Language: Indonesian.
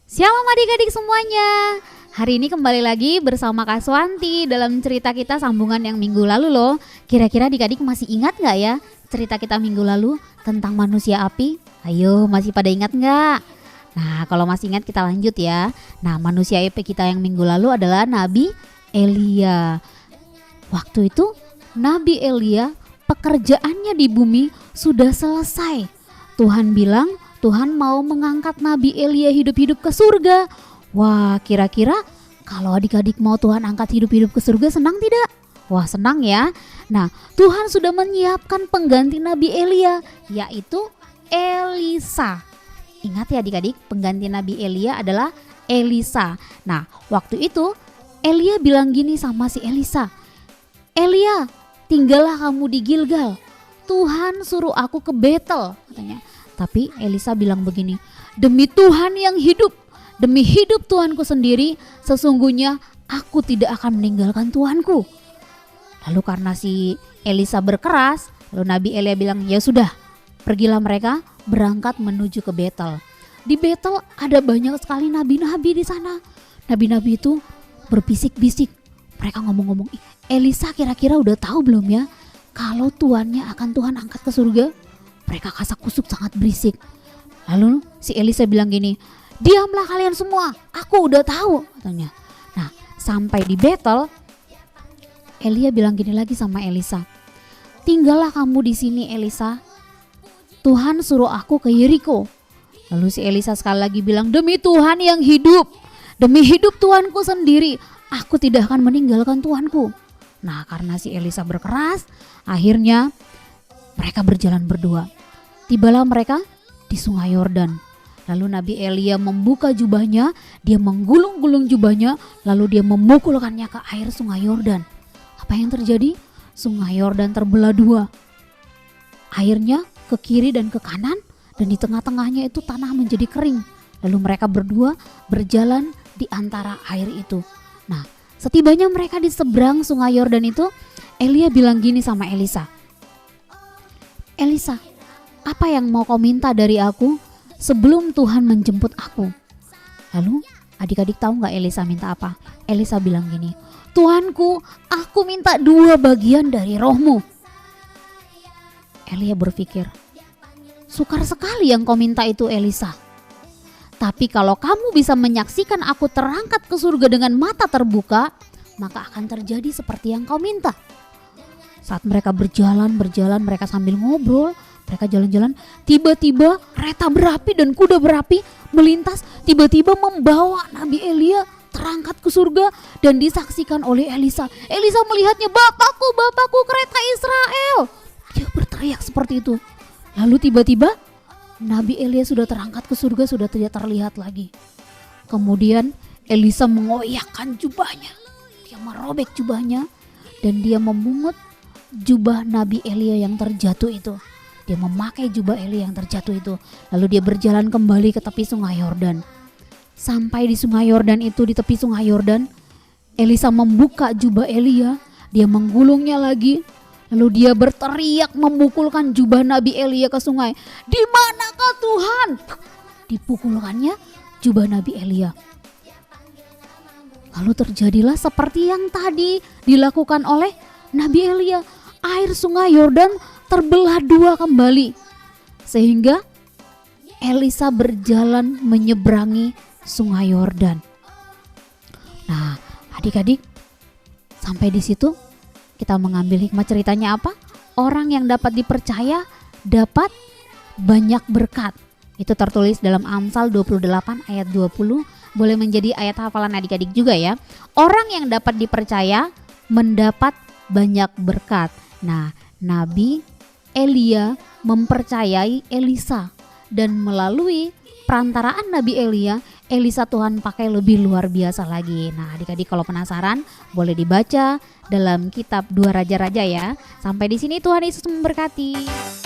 Shalom adik-adik semuanya. Hari ini kembali lagi bersama Kak Swanti dalam cerita kita sambungan yang minggu lalu loh. Kira-kira adik-adik masih ingat gak ya cerita kita minggu lalu tentang manusia api? Ayo, masih pada ingat gak? Nah, kalau masih ingat kita lanjut ya. Nah, manusia api kita yang minggu lalu adalah Nabi Elia. Waktu itu Nabi Elia pekerjaannya di bumi sudah selesai. Tuhan bilang Tuhan mau mengangkat Nabi Elia hidup-hidup ke surga. Wah, kira-kira kalau adik-adik mau Tuhan angkat hidup-hidup ke surga, senang tidak? Wah, senang ya. Nah, Tuhan sudah menyiapkan pengganti Nabi Elia, yaitu Elisa. Ingat ya adik-adik, pengganti Nabi Elia adalah Elisa. Nah, waktu itu Elia bilang gini sama si Elisa, "Elia, tinggallah kamu di Gilgal. Tuhan suruh aku ke Betel," katanya. Tapi Elisa bilang begini, "Demi Tuhan yang hidup, demi hidup Tuhanku sendiri, sesungguhnya aku tidak akan meninggalkan Tuhanku." Lalu karena si Elisa berkeras, lalu Nabi Elia bilang, "Ya sudah, pergilah mereka berangkat menuju ke Betel." Di Betel ada banyak sekali nabi-nabi di sana. Nabi-nabi itu berbisik-bisik. Mereka ngomong-ngomong, "Elisa kira-kira udah tahu belum ya kalau tuannya akan Tuhan angkat ke surga?" Mereka kasak kusuk sangat berisik. Lalu si Elisa bilang gini, "Diamlah kalian semua, aku udah tahu," katanya. Nah, sampai di Betel, Elia bilang gini lagi sama Elisa, "Tinggallah kamu di sini Elisa. Tuhan suruh aku ke Yeriko." Lalu si Elisa sekali lagi bilang, "Demi Tuhan yang hidup, demi hidup Tuhanku sendiri, aku tidak akan meninggalkan Tuhanku." Nah, karena si Elisa berkeras, akhirnya mereka berjalan berdua. Tibalah mereka di sungai Yordan. Lalu Nabi Elia membuka jubahnya, dia menggulung-gulung jubahnya, lalu dia memukulkannya ke air sungai Yordan. Apa yang terjadi? Sungai Yordan terbelah dua. Airnya ke kiri dan ke kanan, dan di tengah-tengahnya itu tanah menjadi kering. Lalu mereka berdua berjalan di antara air itu. Nah, setibanya mereka di seberang sungai Yordan itu, Elia bilang gini sama Elisa, "Elisa, apa yang mau kau minta dari aku sebelum Tuhan menjemput aku?" Lalu adik-adik tahu gak Elisa minta apa? Elisa bilang gini, "Tuanku, aku minta 2 bagian dari rohmu." Elia berpikir, "Sukar sekali yang kau minta itu Elisa. Tapi kalau kamu bisa menyaksikan aku terangkat ke surga dengan mata terbuka, maka akan terjadi seperti yang kau minta." Saat mereka berjalan, mereka sambil ngobrol, mereka jalan-jalan, tiba-tiba kereta berapi dan kuda berapi melintas, tiba-tiba membawa Nabi Elia terangkat ke surga dan disaksikan oleh Elisa. Elisa melihatnya, Bapakku, kereta Israel." Dia berteriak seperti itu. Lalu tiba-tiba Nabi Elia sudah terangkat ke surga, sudah tidak terlihat lagi. Kemudian Elisa mengoyakkan jubahnya. Dia merobek jubahnya dan dia memungut jubah Nabi Elia yang terjatuh itu. Dia memakai jubah Elia yang terjatuh itu. Lalu dia berjalan kembali ke tepi sungai Yordan. Sampai di sungai Yordan itu, di tepi sungai Yordan, Elisa membuka jubah Elia, dia menggulungnya lagi. Lalu dia berteriak memukulkan jubah Nabi Elia ke sungai. "Di manakah Tuhan?" Dipukulkannya jubah Nabi Elia. Lalu terjadilah seperti yang tadi dilakukan oleh Nabi Elia. Air sungai Yordan terbelah 2 kembali. Sehingga Elisa berjalan menyeberangi sungai Yordan. Nah, adik-adik, sampai di situ kita mengambil hikmah ceritanya apa? Orang yang dapat dipercaya dapat banyak berkat. Itu tertulis dalam Amsal 28 ayat 20. Boleh menjadi ayat hafalan adik-adik juga ya. Orang yang dapat dipercaya mendapat banyak berkat. Nah, Nabi Elia mempercayai Elisa, dan melalui perantaraan Nabi Elia, Elisa Tuhan pakai lebih luar biasa lagi. Nah, adik-adik kalau penasaran boleh dibaca dalam kitab 2 Raja-Raja ya. Sampai di sini Tuhan Yesus memberkati.